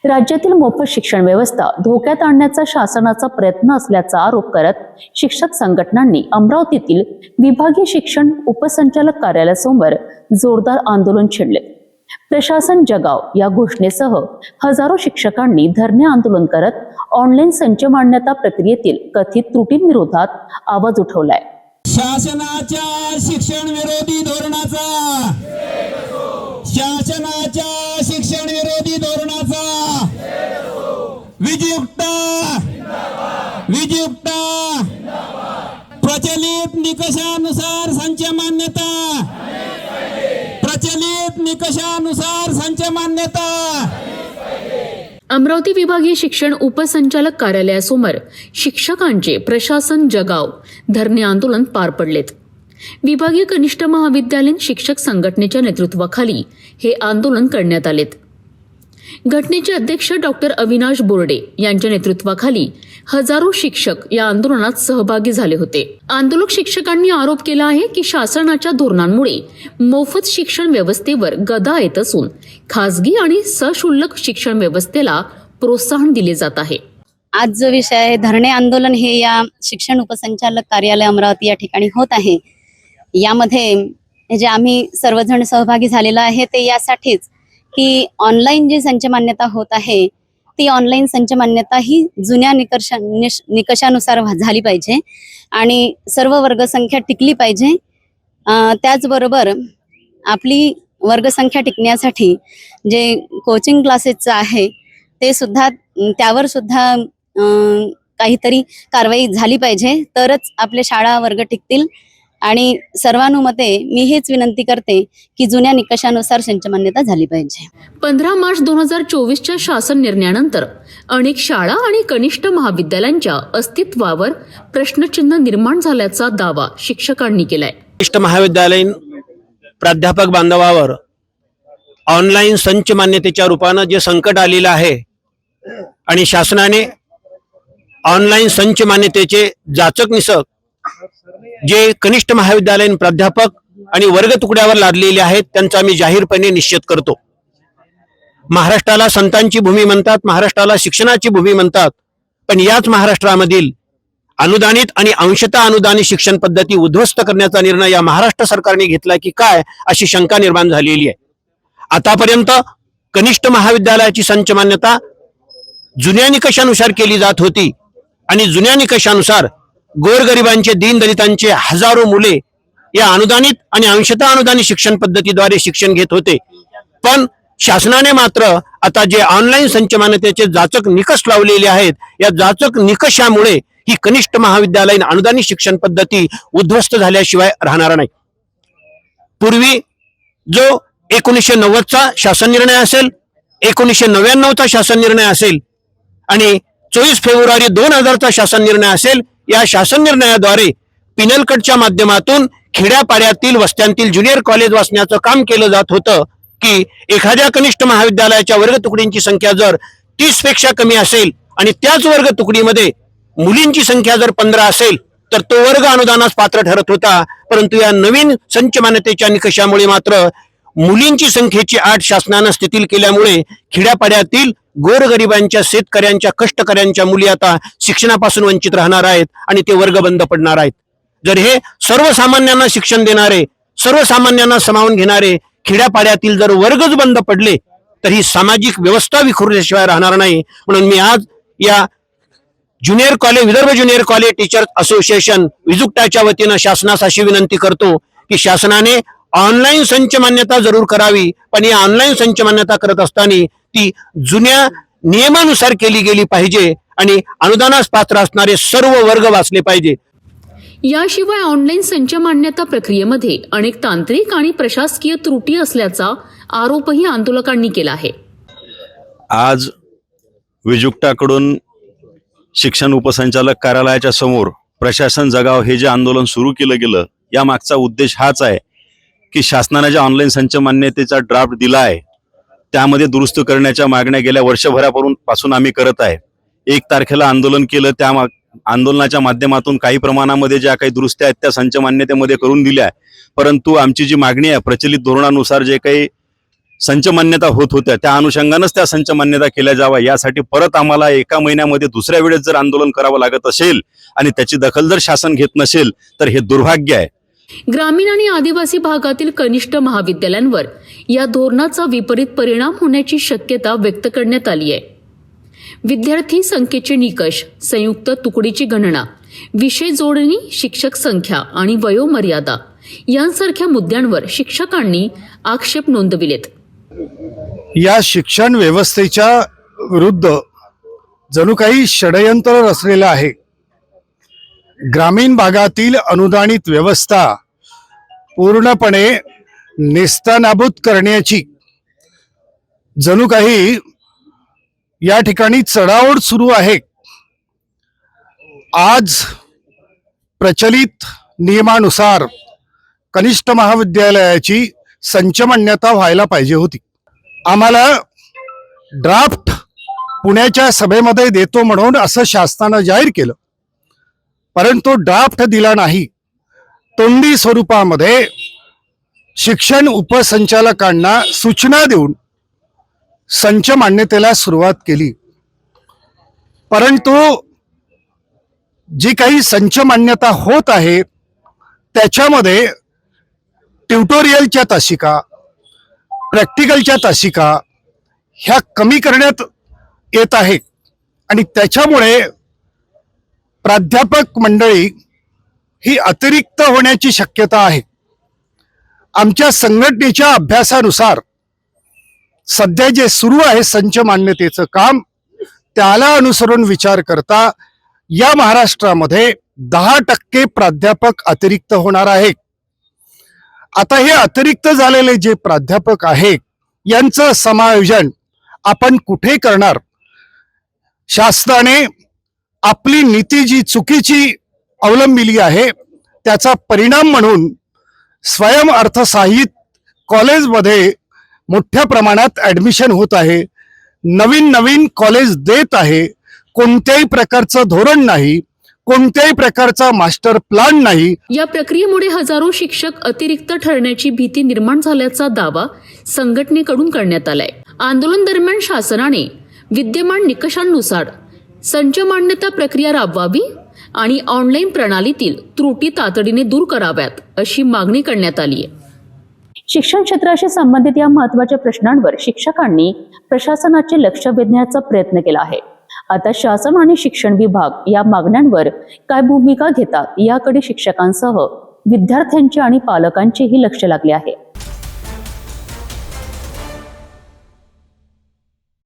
राज्यातील मोफत शिक्षण व्यवस्था धोक्यात आणण्याचा शासनाचा प्रयत्न असल्याचा आरोप करत शिक्षक संघटनांनी अमरावतीतील विभागीय शिक्षण उपसंचालक कार्यालयासमोर जोरदार आंदोलन छेडले। प्रशासन जगाव या घोषणेसह हजारो शिक्षकांनी धरणे आंदोलन करत ऑनलाईन संच मान्यता प्रक्रियेतील कथित त्रुटींविरोधात आवाज उठवलाय। शासनाच्या शिक्षण विरोधी धोरणाचा विजयुक्त प्रचलित निकषानुसार संच मान्यता अमरावती विभागीय शिक्षण उपसंचालक कार्यालयासमोर शिक्षकांचे प्रशासन जगाव धरणे आंदोलन पार पडलेत। विभागीय कनिष्ठ महाविद्यालयीन शिक्षक संघटनेच्या नेतृत्वाखाली हे आंदोलन करण्यात आलेत। घटनेचे अध्यक्ष डॉक्टर अविनाश बोर्डे यांच्या नेतृत्वाखाली हजारो शिक्षक या आंदोलनात सहभागी झाले होते। आंदोलक शिक्षकांनी आरोप केला आहे की शासनाच्या धोरणांमुळे मोफत शिक्षण व्यवस्थेवर गदा येत असून खासगी आणि सशुल्क शिक्षण व्यवस्थेला प्रोत्साहन दिले जात आहे। आज जो विषय आहे धरणे आंदोलन हे या शिक्षण उपसंचालक कार्यालय अमरावती या ठिकाणी होत आहे। यामध्ये जे आम्ही सर्वजण सहभागी झालेलो आहे ते यासाठीच की ऑनलाईन जी संच मान्यता होत आहे ती ऑनलाईन संच मान्यता ही जुन्या निकषानुसार झाली पाहिजे आणि सर्व वर्गसंख्या टिकली पाहिजे। त्याचबरोबर आपली वर्गसंख्या टिकण्यासाठी जे कोचिंग क्लासेसचं आहे ते सुद्धा त्यावर सुद्धा काहीतरी कारवाई झाली पाहिजे, तरच आपले शाळा वर्ग टिकतील। आणि सर्वानुमते मी हेच विनंती करते की जुन्या निकषानुसार संच मान्यता झाली पाहिजे। 15 मार्च 2024च्या शासन निर्णयानंतर अनेक शाळा आणि कनिष्ठ महाविद्यालयांच्या अस्तित्वावर प्रश्नचिन्ह निर्माण झाल्याचा दावा शिक्षकांनी केलाय। कनिष्ठ महाविद्यालयीन प्राध्यापक बांधवावर ऑनलाईन संच मान्यतेच्या रूपानं जे संकट आलेलं आहे आणि शासनाने ऑनलाईन संच मान्यतेचे जाचक निकष जे कनिष्ठ महाविद्यालयीन प्राध्यापक आणि वर्ग तुकड्यावर लादलेले आहेत त्यांचा मी जाहीरपणे निषेध करतो। महाराष्ट्राला संतांची भूमी म्हणतात, महाराष्ट्राला शिक्षणाची भूमी म्हणतात, पण याच महाराष्ट्रामधील अनुदानित आणि अंशतः अनुदानित शिक्षण पद्धती उद्ध्वस्त करण्याचा निर्णय या महाराष्ट्र सरकारने घेतला की काय अशी शंका निर्माण झालेली आहे। आतापर्यंत कनिष्ठ महाविद्यालयाची संच मान्यता जुन्या निकषानुसार केली जात होती आणि जुन्या निकषानुसार गोरगरिबांचे दीनदलितांचे हजारो मुले या अनुदानित आणि अंशतः अनुदानित शिक्षण पद्धतीद्वारे शिक्षण घेत होते। पण शासनाने मात्र आता जे ऑनलाईन संच मान्यतेचे जाचक निकष लावलेले आहेत या जाचक निकषामुळे ही कनिष्ठ महाविद्यालयीन अनुदानित शिक्षण पद्धती उद्ध्वस्त झाल्याशिवाय राहणार नाही। पूर्वी जो 1990चा शासन निर्णय असेल, 1999चा शासन निर्णय असेल आणि 24 फेब्रुवारी 2000चा शासन निर्णय असेल, या शासन निर्णयाद्वारे पिनल कटच्या माध्यमातून खेड्यापाड्यातील वस्त्यांतील ज्युनियर कॉलेज वाचण्याचं काम केलं जात होतं की एखाद्या कनिष्ठ महाविद्यालयाच्या वर्ग तुकडींची संख्या जर 30 पेक्षा कमी असेल आणि त्याच वर्ग तुकडीमध्ये मुलींची संख्या जर 15 असेल तर तो वर्ग अनुदानास पात्र ठरत होता। परंतु या नवीन संच मान्यतेच्या निकषामुळे मात्र मुलींची संख्येची अट शासनानं शिथिल केल्यामुळे खेड्यापाड्यातील गोरगरिबांच्या, शेतकऱ्यांच्या, कष्टकऱ्यांच्या मुली आता शिक्षणापासून वंचित राहणार आहेत आणि ते वर्ग बंद पडणार आहेत। जर हे सर्वसामान्यांना शिक्षण देणारे, सर्वसामान्यांना सामावून घेणारे खेड्यापाड्यातील जर वर्गच बंद पडले तर ही सामाजिक व्यवस्था विखुरल्याशिवाय राहणार नाही। म्हणून मी आज या junior college, Vidarbha junior college teachers association विजुक्ताच्या वतीनं शासनास अशी विनंती करतो की शासनाने ऑनलाईन संच मान्यता जरूर करावी, पण या ऑनलाईन संच मान्यता करत असताना ती जुन्या नियमानुसार केली गेली पाहिजे आणि अनुदानास पात्र असणारे सर्व वर्ग वाचले पाहिजे। याशिवाय ऑनलाईन संच मान्यता प्रक्रियेमध्ये अनेक तांत्रिक आणि प्रशासकीय त्रुटी असल्याचा आरोपही आंदोलकांनी केला आहे। आज विजुक्ताकडून शिक्षण उपसंचालक कार्यालयाच्या समोर प्रशासन जगाव हे जे आंदोलन सुरू केलं गेलं या मागचा उद्देश हाच आहे की शासनाने जे ऑनलाईन संच मान्यतेचा ड्राफ्ट दिला आहे त्यामध्ये दुरुस्त करण्याच्या मागण्या गेल्या वर्षभरापासून आम्ही करत आहे। 1 तारखेला आंदोलन केलं, त्या आंदोलनाच्या माध्यमातून काही प्रमाणामध्ये ज्या काही दुरुस्त्या आहेत त्या संच मान्यतेमध्ये करून दिल्या, परंतु आमची जी मागणी आहे प्रचलित धोरणानुसार जे काही संच मान्यता होत होत्या त्या अनुषंगानंच त्या संच मान्यता केल्या जाव्या यासाठी परत आम्हाला एका महिन्यामध्ये दुसऱ्या वेळेस जर आंदोलन करावं लागत असेल आणि त्याची दखल जर शासन घेत नसेल तर हे दुर्भाग्य आहे. ग्रामीण आणि आदिवासी भागातील कनिष्ठ महाविद्यालयांवर या धोरणाचा विपरीत परिणाम होण्याची शक्यता व्यक्त करण्यात आली आहे. विद्यार्थी संख्येचे निकष, संयुक्त तुकडीची गणना, विषय जोडणी, शिक्षक संख्या आणि वयोमर्यादा यांसारख्या मुद्द्यांवर शिक्षकांनी आक्षेप नोंदविलेत. या शिक्षण व्यवस्थेच्या विरुद्ध जणू काही षडयंत्र रचलेलं आहे. ग्रामीण भागातील अनुदानित व्यवस्था पूर्णपणे नेस्तनाबूत करण्याची जणू काही या ठिकाणी चढाओढ सुरू आहे. आज प्रचलित नियमानुसार कनिष्ठ महाविद्यालयाची संच मान्यता व्हायला पाहिजे होती. आम्हाला ड्राफ्ट पुण्याच्या सभेमध्ये देतो म्हणून असं शासनानं जाहीर केलं, परंतु ड्राफ्ट दिला नाही. तोंडी स्वरूपामध्ये शिक्षण उपसंचालकांना सूचना देऊन संच मान्यतेला सुरुवात केली. परंतु जी काही संच मान्यता होत आहे त्याच्यामध्ये ट्युटोरियलच्या तासिका, प्रॅक्टिकलच्या तासिका ह्या कमी करण्यात येत आहे आणि त्याच्यामुळे प्राध्यापक मंडळी ही अतिरिक्त होण्याची शक्यता आहे. आमच्या संघटनेच्या अभ्यासानुसार सध्या जे सुरू आहे संच मान्यतेचं काम, त्याला अनुसरून विचार करता या महाराष्ट्रामध्ये 10% प्राध्यापक अतिरिक्त होणार आहे. आता हे अतिरिक्त झालेले जे प्राध्यापक आहेत यांचं समायोजन आपण कुठे करणार? शासनाने आपली नीती जी चुकीची अवलंबिली आहे त्याचा परिणाम म्हणून स्वयं अर्थसहाय्यित कॉलेजमध्ये मोठ्या प्रमाणात ऍडमिशन होत आहे. नवीन नवीन कॉलेज देत आहे. कोणत्याही प्रकारचं धोरण नाही, कोणत्याही प्रकारचा मास्टर प्लॅन नाही. या प्रक्रियेमुळे हजारो शिक्षक अतिरिक्त ठरण्याची भीती निर्माण झाल्याचा दावा संघटनेकडून करण्यात आलाय. आंदोलन दरम्यान शासनाने विद्यमान निकषांनुसार संच मान्यता प्रक्रिया राबवावी आणि ऑनलाईन प्रणालीतील त्रुटी तातडीने दूर कराव्यात अशी मागणी करण्यात आली आहे. शिक्षण क्षेत्राशी संबंधित या महत्त्वाच्या प्रश्नांवर शिक्षकांनी प्रशासनाचे लक्ष वेधण्याचा प्रयत्न केला आहे. आता शासन आणि शिक्षण विभाग या मागण्यांवर काय भूमिका घेतात याकडे शिक्षकांसह विद्यार्थ्यांचे आणि पालकांचेही लक्ष लागले आहे.